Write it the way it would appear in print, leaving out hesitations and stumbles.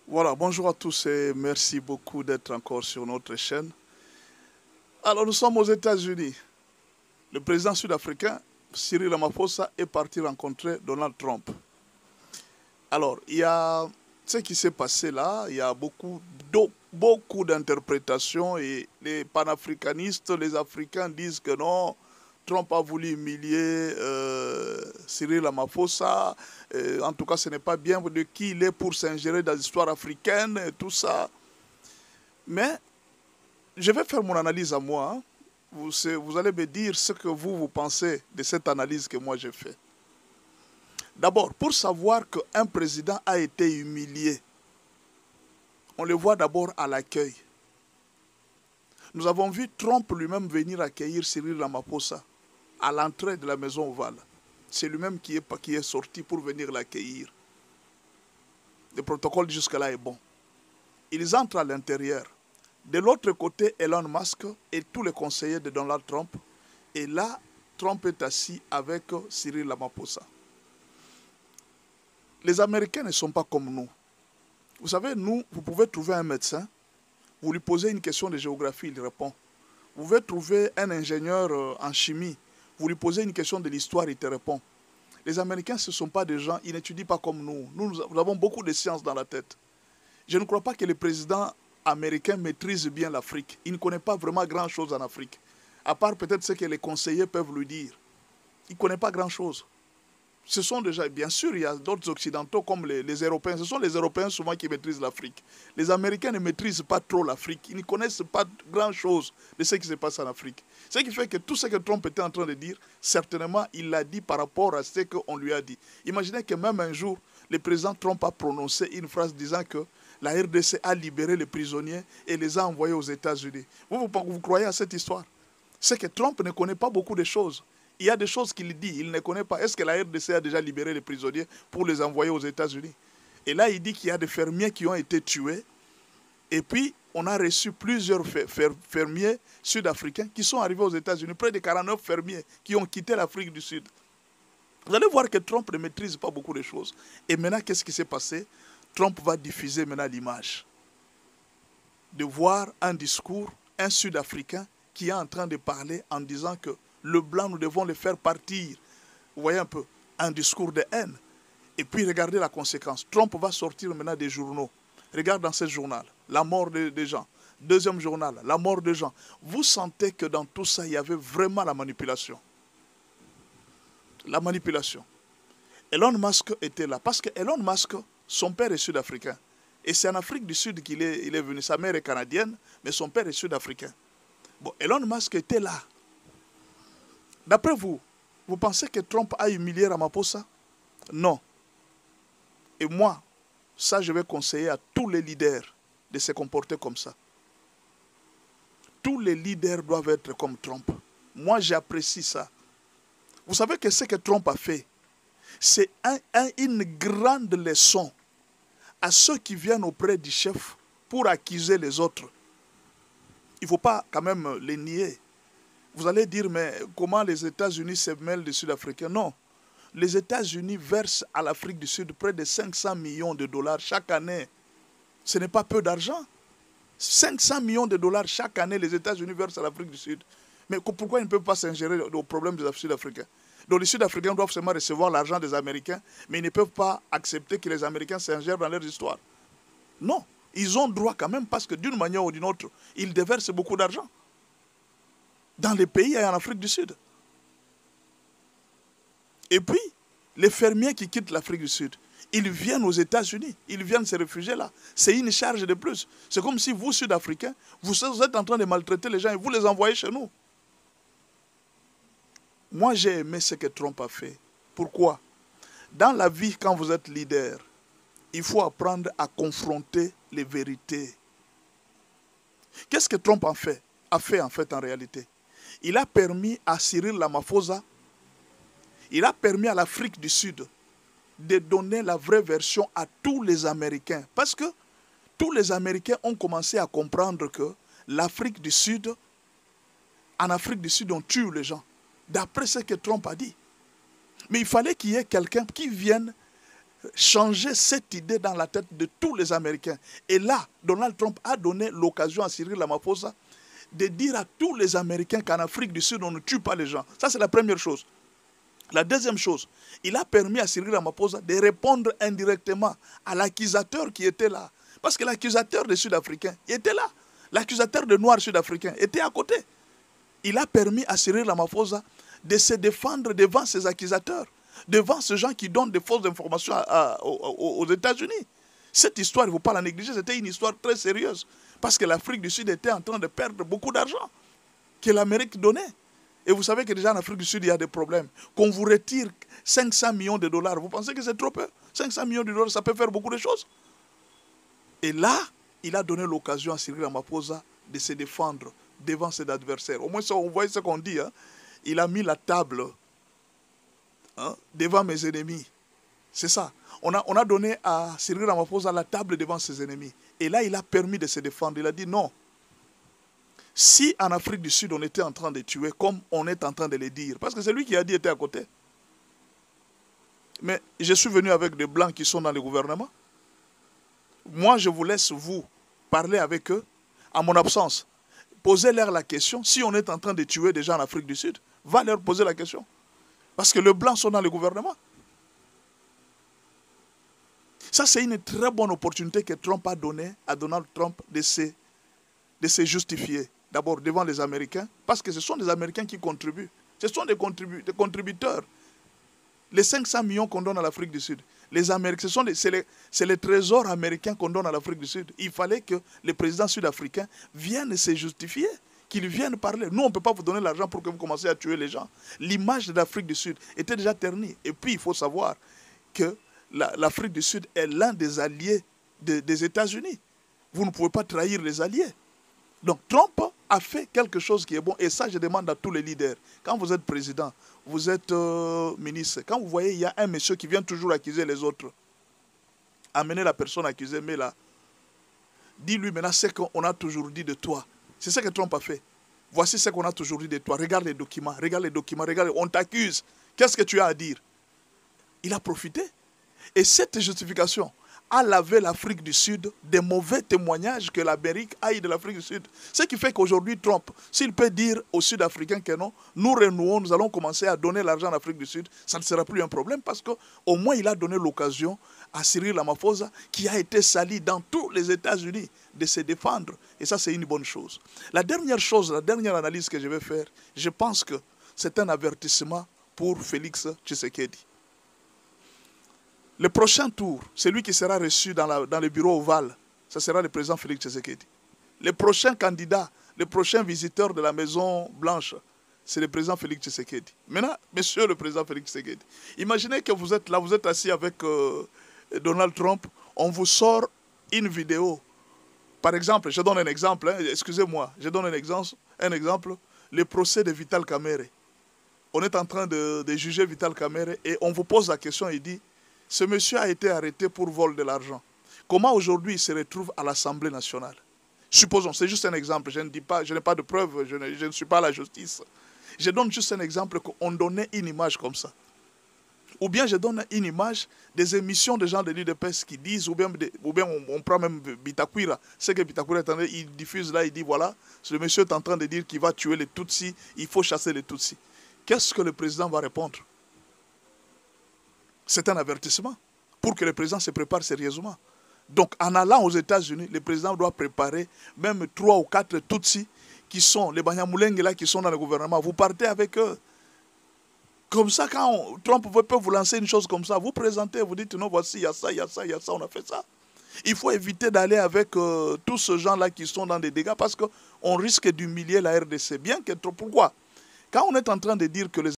Voilà, bonjour à tous et merci beaucoup d'être encore sur notre chaîne. Alors, nous sommes aux États-Unis. Le président sud-africain, Cyril Ramaphosa, est parti rencontrer Donald Trump. Alors, il y a ce qui s'est passé là, il y a beaucoup d'interprétations et les panafricanistes, les Africains disent que non, Trump a voulu humilier Cyril Ramaphosa. En tout cas, ce n'est pas bien de qui il est pour s'ingérer dans l'histoire africaine et tout ça. Mais je vais faire mon analyse à moi. Hein. Vous allez me dire ce que vous pensez de cette analyse que moi j'ai faite. D'abord, pour savoir qu'un président a été humilié, on le voit d'abord à l'accueil. Nous avons vu Trump lui-même venir accueillir Cyril Ramaphosa à l'entrée de la maison ovale. C'est lui-même qui est sorti pour venir l'accueillir. Le protocole jusque-là est bon. Ils entrent à l'intérieur. De l'autre côté, Elon Musk et tous les conseillers de Donald Trump. Et là, Trump est assis avec Cyril Ramaphosa. Les Américains ne sont pas comme nous. Vous savez, nous, vous pouvez trouver un médecin, vous lui posez une question de géographie, il répond. Vous pouvez trouver un ingénieur en chimie, vous lui posez une question de l'histoire, il te répond. Les Américains, ce ne sont pas des gens, ils n'étudient pas comme nous. Nous avons beaucoup de sciences dans la tête. Je ne crois pas que le président américain maîtrise bien l'Afrique. Il ne connaît pas vraiment grand-chose en Afrique. À part peut-être ce que les conseillers peuvent lui dire. Il ne connaît pas grand-chose. Ce sont déjà, bien sûr, il y a d'autres occidentaux comme les Européens. Ce sont les Européens souvent qui maîtrisent l'Afrique. Les Américains ne maîtrisent pas trop l'Afrique. Ils ne connaissent pas grand-chose de ce qui se passe en Afrique. Ce qui fait que tout ce que Trump était en train de dire, certainement, il l'a dit par rapport à ce qu'on lui a dit. Imaginez que même un jour, le président Trump a prononcé une phrase disant que la RDC a libéré les prisonniers et les a envoyés aux États-Unis. Vous croyez à cette histoire? C'est que Trump ne connaît pas beaucoup de choses. Il y a des choses qu'il dit, il ne connaît pas. Est-ce que la RDC a déjà libéré les prisonniers pour les envoyer aux États-Unis? Et là, il dit qu'il y a des fermiers qui ont été tués. Et puis, on a reçu plusieurs fermiers sud-africains qui sont arrivés aux États-Unis. Près de 49 fermiers qui ont quitté l'Afrique du Sud. Vous allez voir que Trump ne maîtrise pas beaucoup de choses. Et maintenant, qu'est-ce qui s'est passé? Trump va diffuser maintenant l'image. De voir un discours, un Sud-Africain qui est en train de parler en disant que le blanc, nous devons le faire partir. Vous voyez un peu, un discours de haine. Et puis regardez la conséquence. Trump va sortir maintenant des journaux. Regarde dans ce journal, la mort des gens. Deuxième journal, la mort des gens. Vous sentez que dans tout ça, il y avait vraiment la manipulation. La manipulation. Elon Musk était là. Parce que Elon Musk, son père est sud-africain. Et c'est en Afrique du Sud qu'il est venu. Sa mère est canadienne, mais son père est sud-africain. Bon, Elon Musk était là. D'après vous, vous pensez que Trump a humilié Ramaphosa? Non. Et moi, ça je vais conseiller à tous les leaders de se comporter comme ça. Tous les leaders doivent être comme Trump. Moi j'apprécie ça. Vous savez que ce que Trump a fait, c'est une grande leçon à ceux qui viennent auprès du chef pour accuser les autres. Il ne faut pas quand même les nier. Vous allez dire, mais comment les États-Unis se mêlent des Sud-Africains? Non. Les États-Unis versent à l'Afrique du Sud près de 500 millions de dollars chaque année. Ce n'est pas peu d'argent. 500 millions de dollars chaque année, les États-Unis versent à l'Afrique du Sud. Mais pourquoi ils ne peuvent pas s'ingérer aux problèmes des Sud-Africains? Donc les Sud-Africains doivent seulement recevoir l'argent des Américains, mais ils ne peuvent pas accepter que les Américains s'ingèrent dans leur histoire. Non. Ils ont droit quand même parce que d'une manière ou d'une autre, ils déversent beaucoup d'argent. Dans les pays et en Afrique du Sud. Et puis, les fermiers qui quittent l'Afrique du Sud, ils viennent aux États-Unis, ils viennent se réfugier là. C'est une charge de plus. C'est comme si vous, Sud-Africains, vous êtes en train de maltraiter les gens et vous les envoyez chez nous. Moi, j'ai aimé ce que Trump a fait. Pourquoi? Dans la vie, quand vous êtes leader, il faut apprendre à confronter les vérités. Qu'est-ce que Trump a fait en réalité? Il a permis à Cyril Ramaphosa, il a permis à l'Afrique du Sud de donner la vraie version à tous les Américains. Parce que tous les Américains ont commencé à comprendre que l'Afrique du Sud, en Afrique du Sud, on tue les gens. D'après ce que Trump a dit. Mais il fallait qu'il y ait quelqu'un qui vienne changer cette idée dans la tête de tous les Américains. Et là, Donald Trump a donné l'occasion à Cyril Ramaphosa de dire à tous les Américains qu'en Afrique du Sud, on ne tue pas les gens. Ça, c'est la première chose. La deuxième chose, il a permis à Cyril Ramaphosa de répondre indirectement à l'accusateur qui était là. Parce que l'accusateur des Sud-Africains était là. L'accusateur des Noirs Sud-Africains était à côté. Il a permis à Cyril Ramaphosa de se défendre devant ses accusateurs, devant ces gens qui donnent des fausses informations aux États-Unis. Cette histoire, il ne faut pas la négliger, c'était une histoire très sérieuse. Parce que l'Afrique du Sud était en train de perdre beaucoup d'argent que l'Amérique donnait. Et vous savez que déjà en Afrique du Sud, il y a des problèmes. Qu'on vous retire 500 millions de dollars, vous pensez que c'est trop peu? 500 millions de dollars, ça peut faire beaucoup de choses. Et là, il a donné l'occasion à Cyril Ramaphosa de se défendre devant ses adversaires. Au moins, ça, on voit ce qu'on dit. Hein. Il a mis la table devant mes ennemis. C'est ça. On a donné à Cyril Ramaphosa la table devant ses ennemis. Et là, il a permis de se défendre. Il a dit non. Si en Afrique du Sud, on était en train de tuer, comme on est en train de le dire, parce que c'est lui qui a dit était à côté. Mais je suis venu avec des Blancs qui sont dans le gouvernement. Moi, je vous laisse vous parler avec eux en mon absence. Posez-leur la question. Si on est en train de tuer des gens en Afrique du Sud, va leur poser la question. Parce que les Blancs sont dans le gouvernement. Ça, c'est une très bonne opportunité que Trump a donnée à Donald Trump de se justifier. D'abord devant les Américains, parce que ce sont des Américains qui contribuent. Ce sont des contributeurs. Les 500 millions qu'on donne à l'Afrique du Sud, les Américains, c'est les trésors américains qu'on donne à l'Afrique du Sud. Il fallait que les présidents sud-africains viennent se justifier, qu'ils viennent parler. Nous, on ne peut pas vous donner l'argent pour que vous commenciez à tuer les gens. L'image de l'Afrique du Sud était déjà ternie. Et puis, il faut savoir que l'Afrique du Sud est l'un des alliés des États-Unis. Vous ne pouvez pas trahir les alliés. Donc Trump a fait quelque chose qui est bon. Et ça, je demande à tous les leaders. Quand vous êtes président, vous êtes ministre, quand vous voyez, il y a un monsieur qui vient toujours accuser les autres. Amenez la personne accusée, mais là, dis-lui maintenant ce qu'on a toujours dit de toi. C'est ce que Trump a fait. Voici ce qu'on a toujours dit de toi. Regarde les documents, regarde, on t'accuse. Qu'est-ce que tu as à dire? Il a profité. Et cette justification a lavé l'Afrique du Sud des mauvais témoignages que l'Amérique a eu de l'Afrique du Sud. Ce qui fait qu'aujourd'hui, Trump, s'il peut dire aux Sud-Africains que non, nous renouons, nous allons commencer à donner l'argent à l'Afrique du Sud, ça ne sera plus un problème parce qu'au moins il a donné l'occasion à Cyril Ramaphosa, qui a été sali dans tous les États-Unis, de se défendre. Et ça, c'est une bonne chose. La dernière chose, la dernière analyse que je vais faire, je pense que c'est un avertissement pour Félix Tshisekedi. Le prochain tour, celui qui sera reçu dans le bureau ovale, ce sera le président Félix Tshisekedi. Le prochain candidat, le prochain visiteur de la Maison Blanche, c'est le président Félix Tshisekedi. Maintenant, monsieur le président Félix Tshisekedi, imaginez que vous êtes là, vous êtes assis avec Donald Trump, on vous sort une vidéo. Par exemple, je donne un exemple, hein, excusez-moi, je donne un exemple, le procès de Vital Kamerhe. On est en train de juger Vital Kamerhe et on vous pose la question et dit, ce monsieur a été arrêté pour vol de l'argent. Comment aujourd'hui il se retrouve à l'Assemblée nationale? Supposons, c'est juste un exemple, je n'ai pas de preuves, je ne suis pas la justice. Je donne juste un exemple qu'on donnait une image comme ça. Ou bien je donne une image des émissions de gens de l'UDPS qui disent, ou bien on prend même Bitakwira. C'est que Bitakwira, il diffuse là, il dit voilà, ce monsieur est en train de dire qu'il va tuer les Tutsis, il faut chasser les Tutsis. Qu'est-ce que le président va répondre? C'est un avertissement pour que le président se prépare sérieusement. Donc, en allant aux États-Unis, le président doit préparer même 3 ou 4 Tutsis qui sont, les Banyamulenge là, qui sont dans le gouvernement. Vous partez avec eux. Comme ça, quand Trump peut vous lancer une chose comme ça, vous présentez, vous dites non, voici, il y a ça, il y a ça, il y a ça, on a fait ça. Il faut éviter d'aller avec tous ces gens-là qui sont dans des dégâts parce qu'on risque d'humilier la RDC. Bien que, pourquoi? Quand on est en train de dire que les